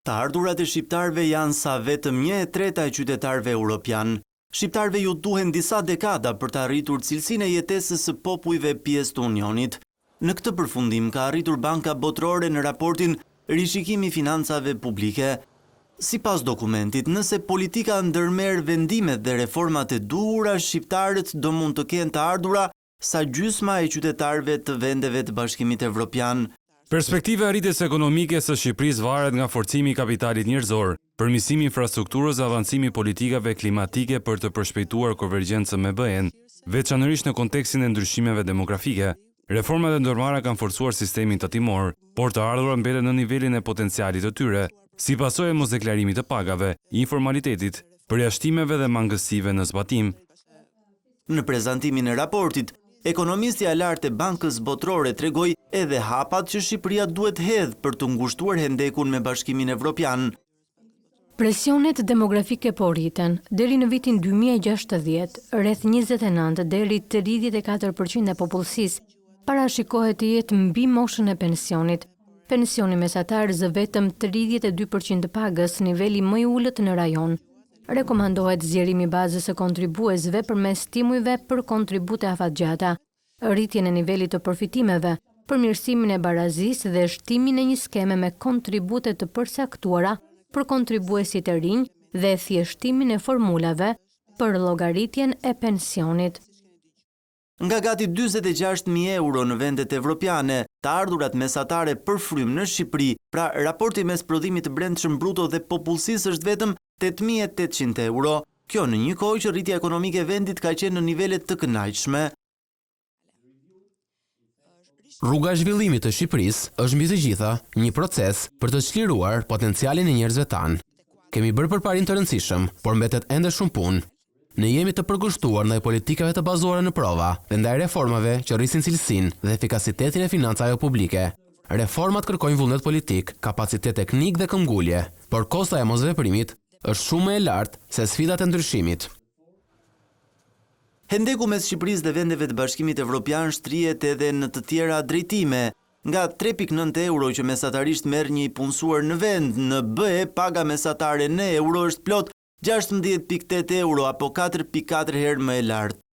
Të ardhurat e shqiptarëve janë sa vetëm 1/3 e qytetarëve europian. Shqiptarëve ju duhen disa dekada për të arritur cilësinë e jetesës së popujve pjesë të Unionit. Në këtë përfundim ka arritur Banka Botërore në raportin Rishikimi i financave publike. Sipas dokumentit, nëse politika ndërmerr vendimet dhe reformat e duhura, shqiptarët do mund të kenë të ardhura sa gjysma e qytetarëve të vendeve të Bashkimit Evropian. Perspektiva e arritjes ekonomike së Shqipërisë varet nga forcimi i kapitalit njerëzor, përmirësimi i infrastrukturës dhe avancimi i politikave klimatike për të përshpejtuar konvergjencën me BE-n, veçanërisht në kontekstin e ndryshimeve demografike. Reformat e ndërmarra kanë forcuar sistemin tatimor, por të ardhurat mbeten në nivelin e potencialit të tyre, si pasojë e mosdeklarimit të pagave, informalitetit, përjashtimeve dhe mangësive në zbatim. Në prezantimin e raportit, ekonomistja e lartë e Bankës Botërore tregoi edhe hapat që Shqipëria duhet hedhë për të ngushtuar hendekun me Bashkimin Evropian. Presionet demografike po rriten. Deri në vitin 2060, rreth 29 deri 34% e popullsisë parashikohet të jetë mbi moshën e pensionit. Pensioni mesatar zë vetëm 32% të pagës, niveli më i ulët në rajon. Rekomandohet zgjerimi i bazës së kontribuesve përmes stimujve për kontribute afatgjata, rritjen e nivelit të përfitimeve, përmirësimin e barazisë dhe shtimin e një skeme me kontribute të përcaktuara për kontribuesit e rinj dhe thjeshtimin e formulave për llogaritjen e pensionit. Nga gati 46.000 euro në vendet evropiane, të ardhurat mesatare për frym në Shqipëri, pra raporti mes prodhimit të brendshëm bruto dhe popullsisë është vetëm 8.800 euro. Kjo në një kohë që rritja ekonomike e vendit ka qenë në nivele të kënaqshme. Rruga e zhvillimit të Shqipërisë është mbi të gjitha një proces për të çliruar potencialin e njerëzve tanë. Kemi bërë përparim të rëndësishëm, por mbetet ende shumë punë. Ne jemi të përkushtuar ndaj politikave të bazuara në prova dhe ndaj reformave që rrisin cilësinë dhe efikasitetin e financave publike. Reformat kërkojnë vullnet politik, kapacitet teknik dhe këmbgulje, por kosta e mosveprimit është shumë më e lartë se sfidat e ndryshimit. Hendeku mes Shqipërisë dhe vendeve të Bashkimit Evropian shtrihet edhe në të tjera drejtime. Nga 3.9 euro që mesatarisht merr një i punësuar në vend, në BE paga mesatare në euro është plot 16.8 euro apo 4.4 herë më e lartë.